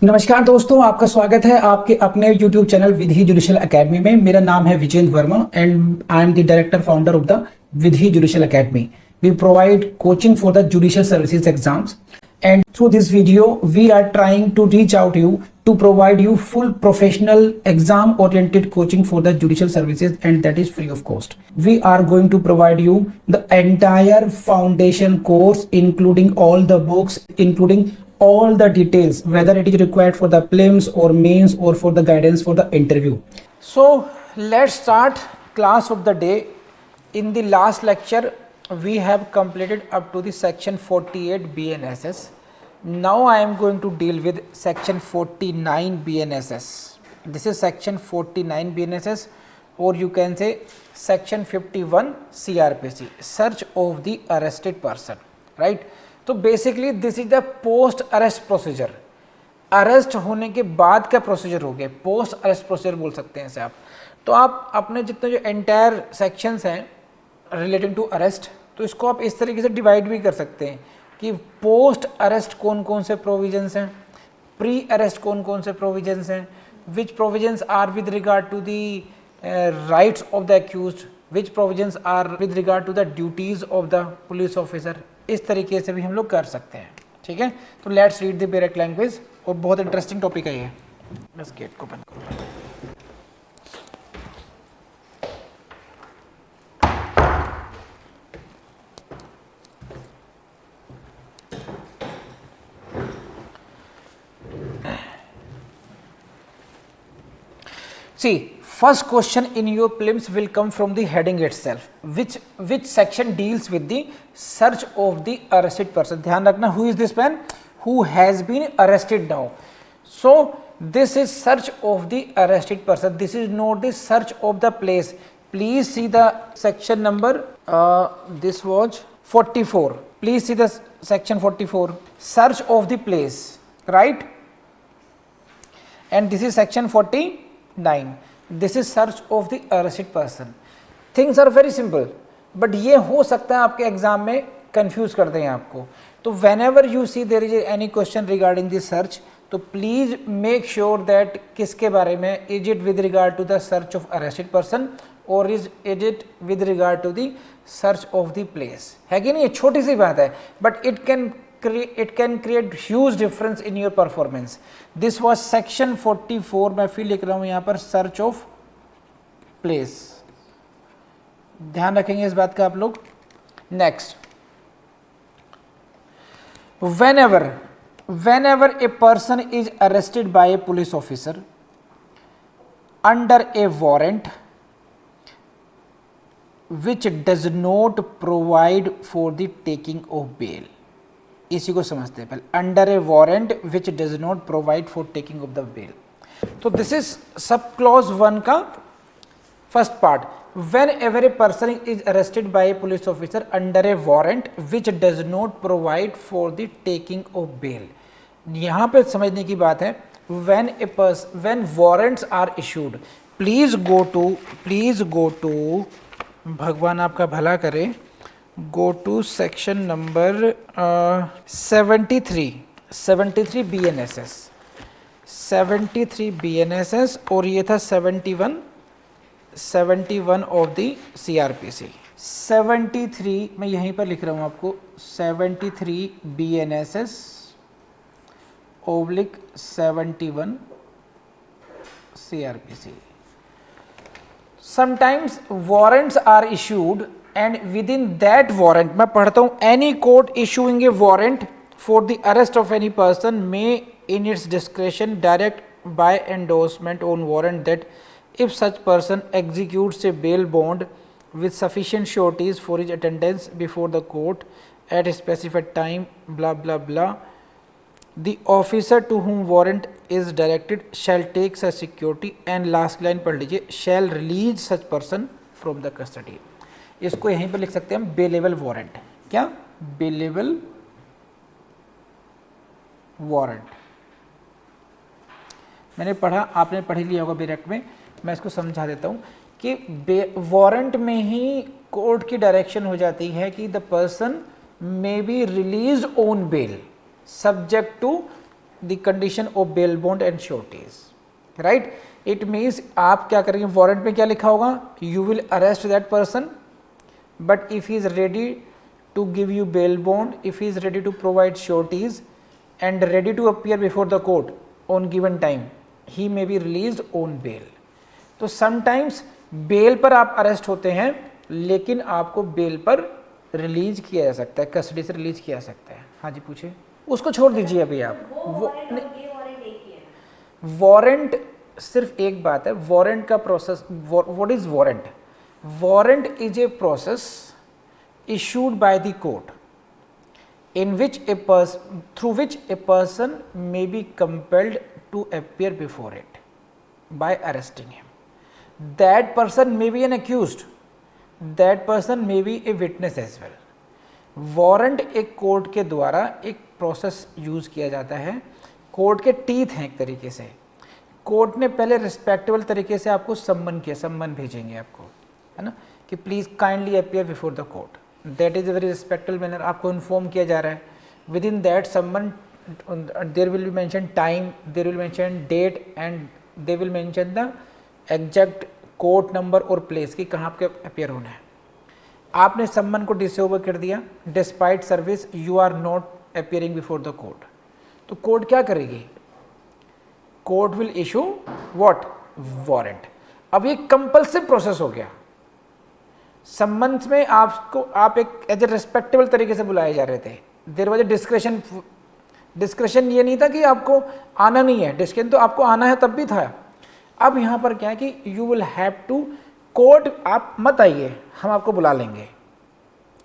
नमस्कार दोस्तों, आपका स्वागत है आपके अपने YouTube channel Vidhi judicial academy में। मेरा नाम है Vijendra Verma and I am the director founder of the Vidhi judicial academy. We provide coaching for the judicial services exams, and through this video we are trying to reach out to you to provide you full professional exam oriented coaching for the judicial services, and that is free of cost. We are going to provide you the entire foundation course including all the books, including all the details, whether it is required for the prelims or mains or for the guidance for the interview. So let's start class of the day. In the last lecture we have completed up to the section 48 BNSS. Now I am going to deal with section 49 BNSS. This is section 49 BNSS, or you can say section 51 CRPC, search of the arrested person, right? तो basically this is the post arrest procedure. Arrest होने के बाद का procedure हो गया, post arrest procedure बोल सकते हैं इसे आप। तो आप अपने जितने जो एंटायर सेक्शंस हैं रिलेटिंग टू अरेस्ट, तो इसको आप इस तरीके से डिवाइड भी कर सकते हैं कि पोस्ट अरेस्ट कौन कौन से प्रोविजंस हैं, प्री अरेस्ट कौन कौन से प्रोविजंस हैं, which provisions are with regard to the rights of the accused, which provisions are with regard to the duties of the police officer. इस तरीके से भी हम लोग कर सकते हैं, ठीक है। तो let's read the basic language, और बहुत इंटरेस्टिंग टॉपिक है ये। बस गेट को बंद करो। See, first question in your prelims will come from the heading itself. Which section deals with the search of the arrested person? ध्यान रखना, who is this man who has been arrested now? So this is search of the arrested person. This is not the search of the place. Please see the section number. This was 44. Please see the section 44. Search of the place, right? And this is section 49. This is search of the arrested person. Things are very simple, but ये हो सकता है आपके exam में confuse कर दें आपको। तो whenever you see there is any question regarding the search, तो please make sure that किसके बारे में, is it with regard to the search of arrested person or is it with regard to the search of the place? है कि नहीं? ये छोटी सी बात है, but it can create huge difference in your performance. This was section 44. मैं फिर लिख रहा हूँ यहाँ पर search of place. ध्यान रखेंगे इस बात का आप लोग। Next, whenever a person is arrested by a police officer under a warrant which does not provide for the taking of bail, इसी को समझते हैं पहले। Under a warrant which does not provide for taking of the bail. तो this is sub clause 1 का first part. Whenever a person is arrested by a police officer under a warrant which does not provide for the taking of bail. यहाँ पे समझने की बात है, when warrants are issued, please go to भगवान आपका भला करे, go to section number 73 BNSS, 73 BNSS, और ये था 71 ऑफ द CRPC। 73 मैं यहीं पर लिख रहा हूँ आपको, 73 BNSS oblique 71 CRPC। Sometimes warrants are issued and within that warrant, मैं पढ़ता हूँ, any court issuing a warrant for the arrest of any person may in its discretion direct by endorsement on warrant that if such person executes a bail bond with sufficient sureties for his attendance before the court at a specified time, blah blah blah, the officer to whom warrant is directed shall take such security, and last line पढ़ लीजिए, shall release such person from the custody। इसको यहीं पर लिख सकते हैं हम bailable warrant. क्या? Bailable warrant. मैंने पढ़ा, आपने पढ़ लिया होगा डायरेक्ट में, मैं इसको समझा देता हूँ कि वारंट में ही कोर्ट की डायरेक्शन हो जाती है कि the person may be released on bail subject to the condition of bail bond and sureties, right. It means आप क्या करेंगे, वारंट में क्या लिखा होगा, you will arrest that person but if he is ready to give you bail bond, if he is ready to provide sureties and ready to appear before the court on given time, he may be released on bail. तो sometimes bell पर आप arrest होते हैं लेकिन आपको bell पर release किया जा सकता है, कस्टडी से रिलीज किया जा सकता है। हाँ जी पूछिए, उसको छोड़ दीजिए अभी आप। वारंट सिर्फ एक बात है, वारंट का process, what is warrant? Warrant is a process issued by the court in which a person, through which a person may be compelled to appear before it by arresting him. That person may be an accused, that person may be a witness as well. Warrant एक court के द्वारा एक process use किया जाता है, court के teeth हैं एक तरीके से। कोर्ट ने पहले रिस्पेक्टेबल तरीके से आपको सम्मन किया, सम्मन भेजेंगे आपको, है ना, कि please kindly appear before the court, that is a very respectable manner, आपको इन्फॉर्म किया जा रहा है। Within that summon there will be mention time, there will mention date and they will mention the exact court number और place की कहाँ पे appear होना है। आपने सम्मन को डिसओवर कर दिया, despite service you are not appearing before the court, तो कोर्ट क्या करेगी? Court will issue what? Warrant. अब ये कंपल्सिव प्रोसेस हो गया। सम्मन में आपको, आप एक एज ए रिस्पेक्टेबल तरीके से बुलाए जा रहे थे, there was a discretion. Discretion ये नहीं था कि आपको आना नहीं है, डिस्क्रेशन तो आपको आना है तब भी था। अब यहाँ पर क्या है कि you will have to, court आप मत आइए, हम आपको बुला लेंगे।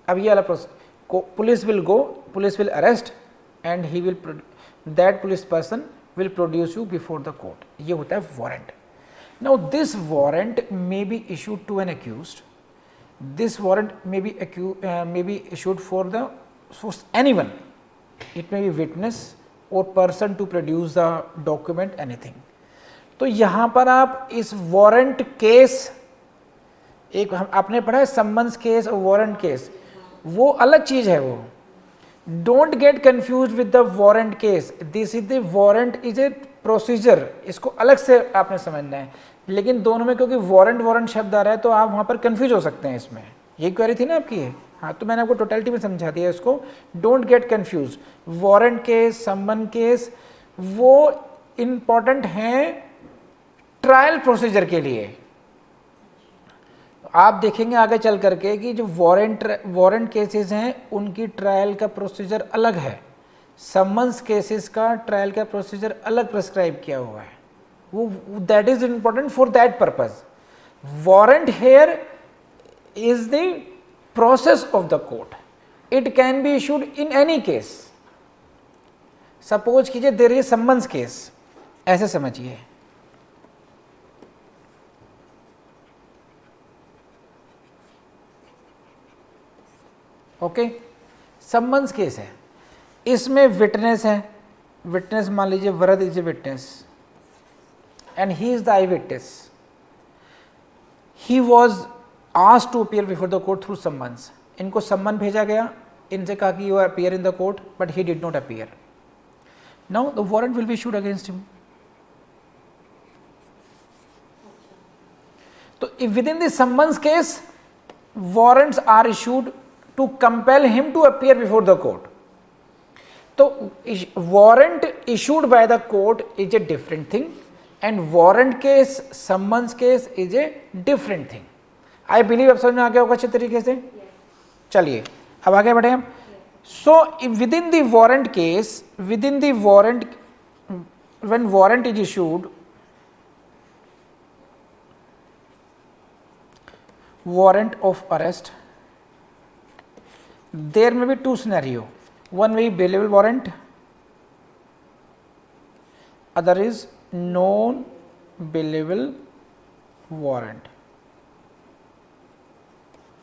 अब ये वाला process, police will go, police will arrest and he will, that police person will produce you before the court. ये होता है warrant. Now this warrant may be issued to an accused, this warrant may be issued for anyone, it may be witness or person to produce the document, anything। तो यहाँ पर आप इस warrant case, एक आपने पढ़ा है सम्मन्स केस और वारंट केस, वो अलग चीज है। वो don't get confuse with the warrant case, this is the warrant is a procedure, इसको अलग से आपने समझना है। लेकिन दोनों में क्योंकि वारंट शब्द आ रहा है तो आप वहां पर कंफ्यूज हो सकते हैं। इसमें ये क्वेरी थी ना आपकी है, हाँ, तो मैंने आपको टोटलिटी में समझा दिया इसको। Don't get confuse, warrant case, सम्मन केस वो इंपॉर्टेंट हैं ट्रायल प्रोसीजर के लिए। आप देखेंगे आगे चल करके कि जो वारंट केसेस हैं उनकी ट्रायल का प्रोसीजर अलग है, सम्मन्स केसेस का ट्रायल का प्रोसीजर अलग प्रिस्क्राइब किया हुआ है। वो that is important for that purpose. Warrant here is the process of the court, it can be issued in any case. Suppose कीजिए देयर इज सम्मन्स केस, ऐसे समझिए, ओके, सम्मन्स केस है, इसमें विटनेस है, विटनेस मान लीजिए Varad is a witness and he is the eyewitness, he was asked to appear before the court through summons। इनको सम्मन भेजा गया, इनसे कहा कि you appear in the court but he did not appear, now the warrant will be issued against him। तो within the summons case warrants are issued to compel him to appear before the court। तो warrant issued by the court is a different thing and warrant case, summons case is a different thing। I believe अब समझ में आ गया होगा अच्छे तरीके से। चलिए अब आगे बढ़े हम। So within the warrant case, within the warrant, when warrant is issued, warrant of arrest, there may be two scenario, one may be bailable warrant, other is non bailable warrant,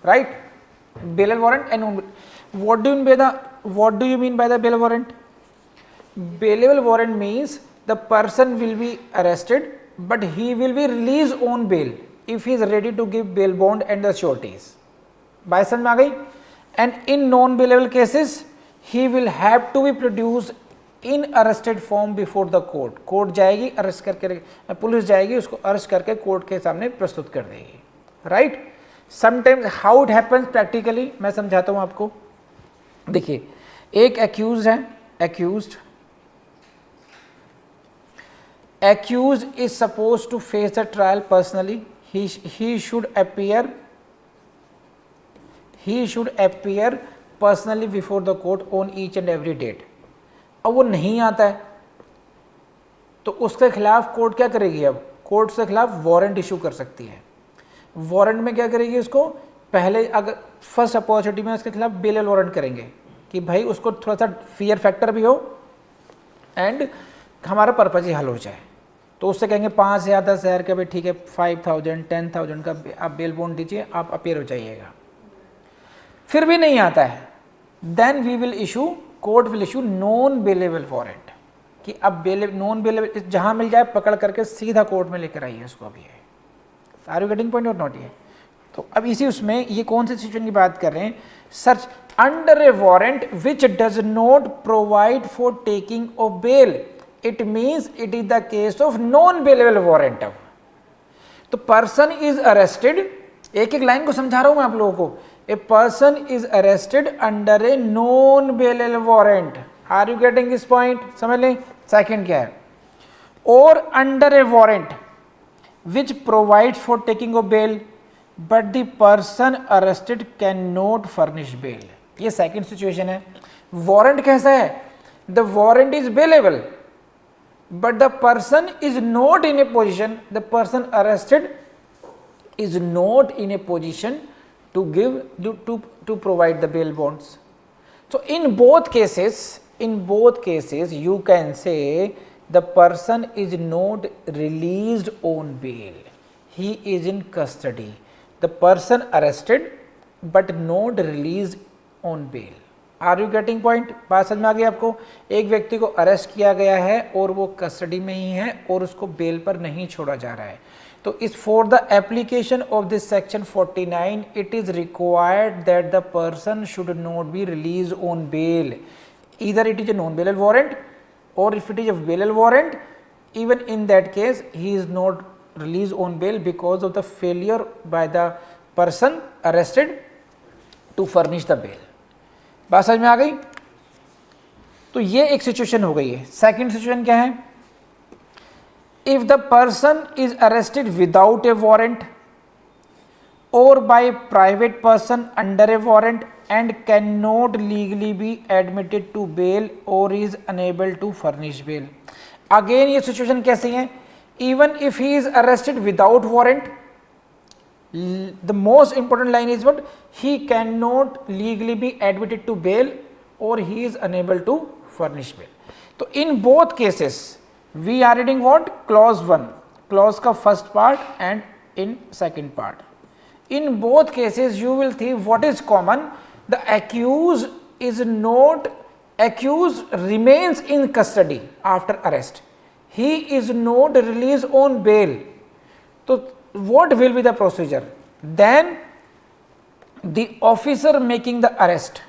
right? Bailable warrant and non, what do you mean by the bailable warrant? Bailable warrant means the person will be arrested but he will be released on bail if he is ready to give bail bond and the sureties। बात समझ में आ गई? And in non bailable cases he will have to be produced in arrested form before the court, court जाएगी arrest करके, police जाएगी उसको arrest करके court के सामने प्रस्तुत कर देगी, right. Sometimes how it happens practically मैं समझाता हूं आपको। देखिए एक एक्यूज है, accused is supposed to face the trial personally. He should appear personally before the court on each and every date. अब वो नहीं आता है तो उसके खिलाफ कोर्ट क्या करेगी, अब कोर्ट उसके खिलाफ वारंट इशू कर सकती है। वारंट में क्या करेगी, उसको पहले अगर फर्स्ट अपॉर्चुनिटी में उसके खिलाफ बेल वारंट करेंगे कि भाई उसको थोड़ा सा फियर फैक्टर भी हो एंड हमारा पर्पज ही हल हो जाए। तो उससे कहेंगे 5,000 10,000 का, भाई ठीक है 5,000 10,000 का आप बेल बॉन्ड दीजिए, आप अपीयर हो जाइएगा। फिर भी नहीं आता है, then we will issue, court will issue non bailable warrant कि अब नॉन बेलेबल जहां मिल जाए पकड़ करके सीधा कोर्ट में लेकर आइए उसको। अभी है, आर यू गेटिंग पॉइंट और नॉट? ये तो अब इसी उसमें ये कौन सी सिचुएशन की बात कर रहे हैं, search under a warrant which does not provide for taking of bail, it means it is the case of non bailable warrant. तो पर्सन इज अरेस्टेड, एक एक लाइन को समझा रहा हूं मैं आप लोगों को। A person is arrested under a non bailable warrant, are you getting this point? समझ लें। सेकंड क्या है, और under a warrant which provide for taking of bail but the person arrested can not furnish bail. ये second situation है। Warrant कैसा है, the warrant is bailable but the person is not in a position, the person arrested is not in a position to give to provide the bail bonds. So in both cases you can say the person is not released on bail, he is in custody, the person arrested but not released on bail. Are you getting point? बात समझ में आ गई आपको? एक व्यक्ति को arrest किया गया है और वो कस्टडी में ही है और उसको बेल पर नहीं छोड़ा जा रहा है। तो इस for the application of this section 49 it is required that the person should not be release on bail, either it is a non bailable warrant or if it is a bailable warrant, even in that case he is not release on bail because of the failure by the person arrested to furnish the bail. बात समझ में आ गई? तो ये एक situation हो गई है। सेकंड सिचुएशन क्या है, if the person is arrested without a warrant or by private person under a warrant and can not legally be admitted to bail or is unable to furnish bail. Again ये situation कैसी है, even if he is arrested without warrant, the most important line is what, he cannot legally be admitted to bail or he is unable to furnish bail. So in both cases we are reading what, clause 1, clause का first part and in second part. In both cases you will see what is common, the accused remains in custody after arrest, he is not released on bail. So what will be the procedure? Then the officer making the arrest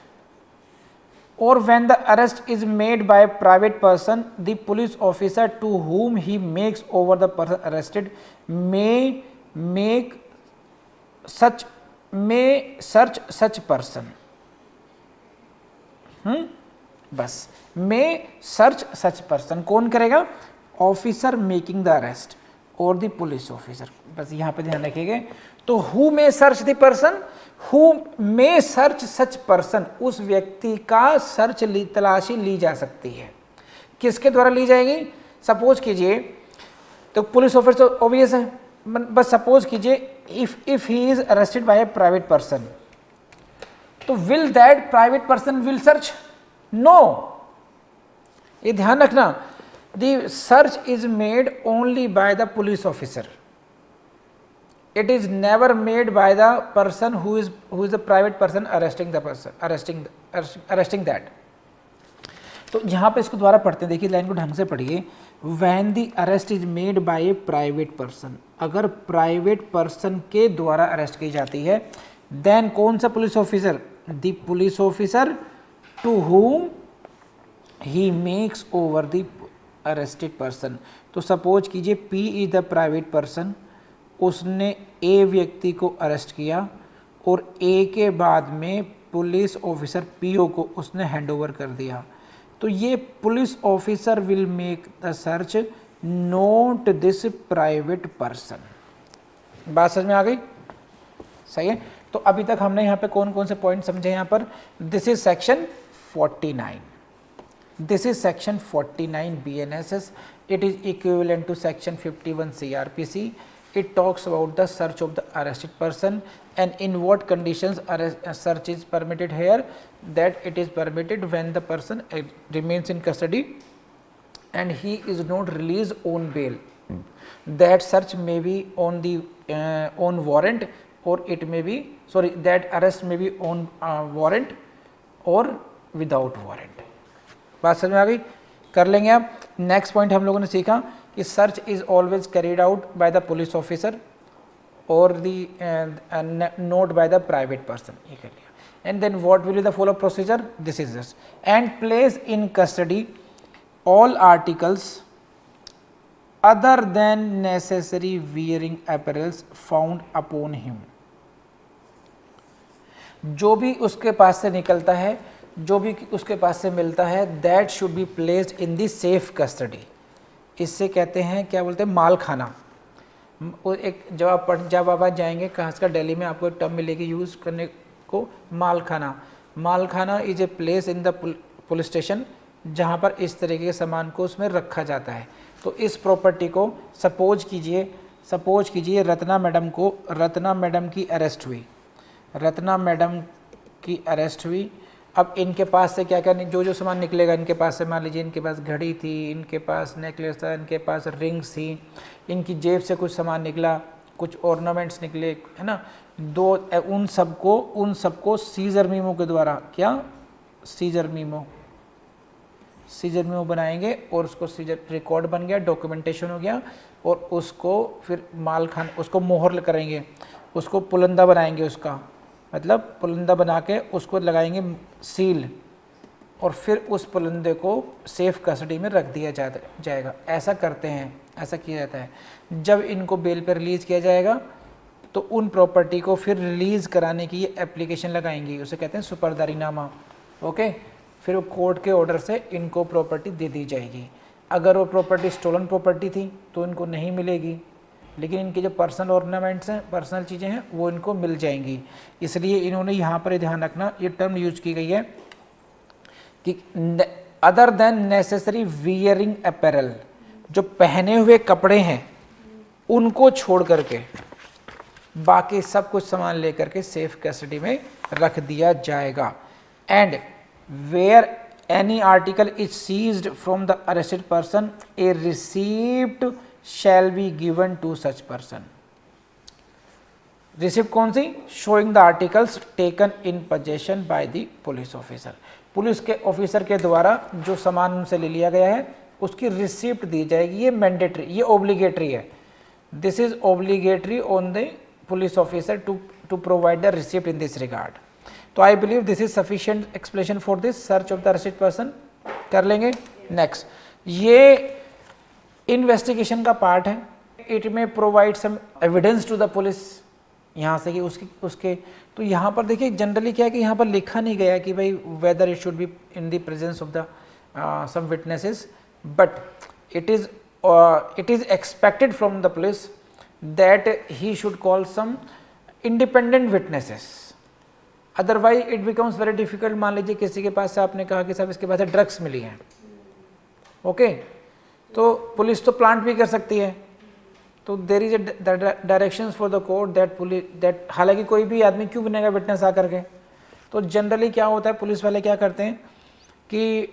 or when the arrest is made by a private person, the police officer to whom he makes over the person arrested may search such person. बस may search such person कौन करेगा, officer making the arrest और the police officer. बस यहाँ पे ध्यान रखिएगा। तो who may search the person, who may search such person, उस व्यक्ति का सर्च तलाशी ली जा सकती है। किसके द्वारा ली जाएगी? सपोज कीजिए, तो पुलिस ऑफिसर ऑब्वियस है, बस सपोज कीजिए if he is arrested by a private person, तो will that private person will search? No, ये ध्यान रखना। The search is made only by the police officer. It is never made by the person who is the private person arresting the person, arresting that. तो यहाँ पे इसको दोबारा पढ़ते हैं, देखिए लाइन को ढंग से पढ़िए। When the arrest is made by a private person, अगर प्राइवेट पर्सन के द्वारा अरेस्ट की जाती है, then कौन सा police officer? The police officer to whom he makes over the arrested person. तो सपोज कीजिए P is the private person, उसने A व्यक्ति को अरेस्ट किया और A के बाद में पुलिस ऑफिसर PO को उसने हैंड ओवर कर दिया। तो ये police officer will make the search note this private person. बात समझ में आ गई? सही है। तो अभी तक हमने यहाँ पे कौन कौन से पॉइंट समझे यहाँ पर? This is section 49, this is section 49 BNSS, it is equivalent to section 51 CRPC. It talks about the search of the arrested person and in what conditions search is permitted here, that it is permitted when the person remains in custody and he is not released on bail. That search may be on the on warrant, or it may be, sorry, that arrest may be on warrant or without warrant. बात समझ में आ गई? कर लेंगे आप। Next point हम लोगों ने सीखा कि search is always carried out by the police officer और the not by the private person, ये कर लिया। And then what will be the follow procedure? This is this, and place in custody all articles other than necessary wearing apparels found upon him. जो भी उसके पास से निकलता है, जो भी उसके पास से मिलता है, that should be placed in the safe custody. इससे कहते हैं, क्या बोलते हैं, माल खाना। वो एक जब आप जाएंगे खासकर दिल्ली में आपको एक टर्म मिलेगी यूज़ करने को, माल खाना। माल खाना is a place in the police station जहाँ पर इस तरीके के सामान को उसमें रखा जाता है। तो इस प्रॉपर्टी को सपोज कीजिए रत्ना मैडम की अरेस्ट हुई, रत्ना मैडम की अरेस्ट हुई। अब इनके पास से क्या क्या जो सामान निकलेगा इनके पास से, मान लीजिए इनके पास घड़ी थी, इनके पास नेकलेस था, इनके पास रिंग्स थी, इनकी जेब से कुछ सामान निकला, कुछ ऑर्नामेंट्स निकले, है ना, उन सबको सीजर मीमो के द्वारा, क्या सीजर मीमो बनाएंगे और उसको सीजर रिकॉर्ड बन गया, डॉक्यूमेंटेशन हो गया, और उसको फिर उसको मोहर करेंगे, उसको पुलंदा बनाएंगे, उसका मतलब पुलंदा बना के उसको लगाएंगे सील, और फिर उस पुलंदे को सेफ कस्टडी में रख दिया जाएगा। ऐसा करते हैं, ऐसा किया जाता है। जब इनको बेल पर रिलीज़ किया जाएगा तो उन प्रॉपर्टी को फिर रिलीज़ कराने की ये एप्लीकेशन लगाएंगी, उसे कहते हैं सुपरदारीनामा। ओके, फिर वो कोर्ट के ऑर्डर से इनको प्रॉपर्टी दे दी जाएगी। अगर वो प्रॉपर्टी स्टोलन प्रॉपर्टी थी तो इनको नहीं मिलेगी, लेकिन इनके जो पर्सनल ऑर्नामेंट्स हैं, पर्सनल चीज़ें हैं, वो इनको मिल जाएंगी। इसलिए इन्होंने यहाँ पर ध्यान रखना, ये टर्म यूज की गई है कि other than necessary wearing apparel, जो पहने हुए कपड़े हैं उनको छोड़ करके बाकी सब कुछ सामान लेकर के सेफ कस्टडी में रख दिया जाएगा। And where any article is seized from the arrested person, a receipt shall be given to such person। Receipt कौन सी? Showing the articles taken in possession by the police officer। Police के officer के द्वारा जो सामान उनसे ले लिया गया है उसकी रिसिप्ट दी जाएगी। ये मैंडेटरी, ये ऑब्लिगेटरी है। This is obligatory on the police officer to provide the receipt in this regard. तो I believe this is sufficient explanation for this search of the arrested person. कर लेंगे। नेक्स्ट, ये investigation का part है। It में provide some evidence to the police, यहाँ से कि उसके तो यहाँ पर देखिए जनरली क्या है कि यहाँ पर लिखा नहीं गया कि भाई whether it should be in the presence of the some witnesses, but it is expected from the police that he should call some independent witnesses, otherwise it becomes very difficult. मान लीजिए किसी के पास से आपने कहा कि साहब इसके पास ड्रग्स मिली हैं, ओके, तो पुलिस तो प्लांट भी कर सकती है। तो there is directions for the court that हालांकि कोई भी आदमी क्यों बनेगा विटनेस आकर के। तो जनरली क्या होता है, पुलिस वाले क्या करते हैं कि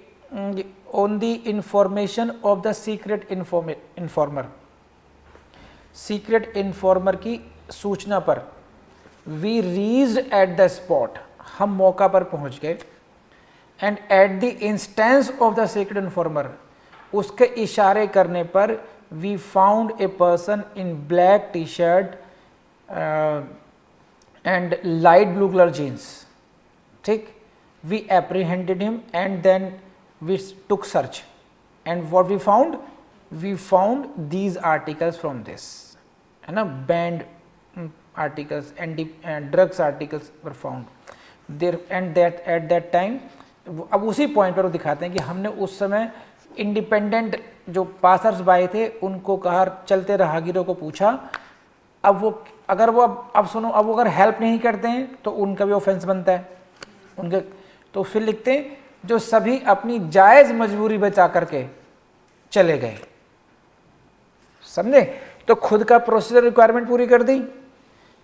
on the information of the secret informer की सूचना पर, we reached at the spot, हम मौका पर पहुंच गए, and at the instance of the secret informer, उसके इशारे करने पर, we found a person in black T shirt and light blue colour jeans, ठीक, we apprehended him and then we took search, and what we found? We found these articles from this, है ना, banned articles and drugs articles were found there, and that at that time, अब उसी point पर वो दिखाते हैं कि हमने उस समय इंडिपेंडेंट जो पासर्स बाय थे उनको कहा, चलते राहगीरों को पूछा, अब वो अगर वो अब सुनो, अब वो अगर हेल्प नहीं करते हैं तो उनका भी ऑफेंस बनता है उनके, तो फिर लिखते हैं जो सभी अपनी जायज़ मजबूरी बचा करके चले गए, समझे, तो खुद का प्रोसीजर रिक्वायरमेंट पूरी कर दी,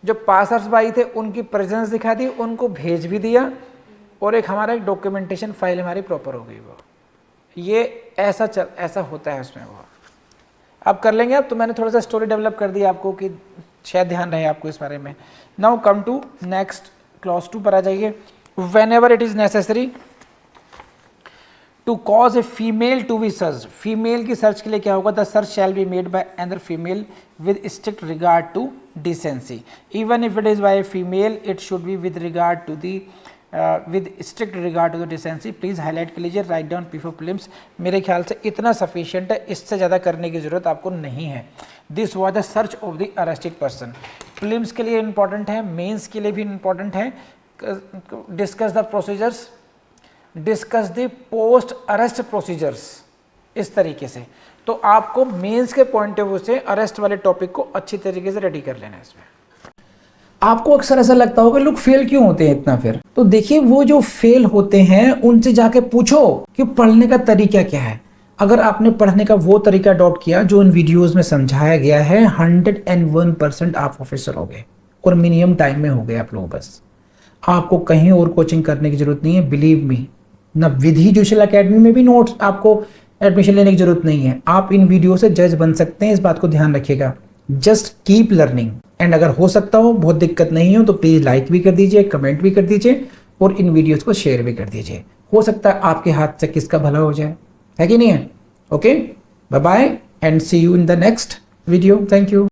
जो पासर्स बाई थे उनकी प्रेजेंस दिखा दी, उनको भेज भी दिया, और एक हमारा एक डॉक्यूमेंटेशन फाइल हमारी प्रॉपर हो गई। वो ये ऐसा होता है उसमें। वो अब कर लेंगे। अब तो मैंने थोड़ा सा स्टोरी डेवलप कर दी आपको कि शायद ध्यान रहे आपको इस बारे में। Now come to next clause 2 पर आ जाइए। Whenever it is necessary to cause a female to be search, female की सर्च के लिए क्या होगा, the search shall be made by another female with strict regard to decency, even if it is by a female it should be with regard to the with strict regard to the decency. Please highlight कर लीजिए, write down P4 prelims. मेरे ख्याल से इतना sufficient है, इससे ज़्यादा करने की ज़रूरत आपको नहीं है। This was the search of the arrested person. Prelims के लिए इंपॉर्टेंट है, मेंस के लिए भी इंपॉर्टेंट है। Discuss the procedures, discuss the post arrest procedures, इस तरीके से। तो आपको मेंस के पॉइंट ऑफ व्यू से अरेस्ट वाले टॉपिक को अच्छी तरीके से रेडी कर लेना है। इसमें आपको अक्सर ऐसा लगता होगा लोग फेल क्यों होते हैं इतना, फिर तो देखिए वो जो फेल होते हैं उनसे जाके पूछो कि पढ़ने का तरीका क्या है। अगर आपने पढ़ने का वो तरीका अडॉप्ट किया जो इन वीडियोस में समझाया गया है, 101% आप ऑफिसर हो गए और मिनिमम टाइम में हो गए आप लोग। बस आपको कहीं और कोचिंग करने की जरूरत नहीं है, बिलीव मी। ना विधि जुडिशियल एकेडमी में भी नोट्स आपको एडमिशन लेने की जरूरत नहीं है। आप इन वीडियो से जज बन सकते हैं, इस बात को ध्यान रखिएगा। Just keep learning. एंड अगर हो सकता हो, बहुत दिक्कत नहीं हो, तो प्लीज लाइक भी कर दीजिए, कमेंट भी कर दीजिए और इन वीडियोस को शेयर भी कर दीजिए। हो सकता है आपके हाथ से किसका भला हो जाए, है कि नहीं है। Okay, bye bye and see you in the next video. Thank you.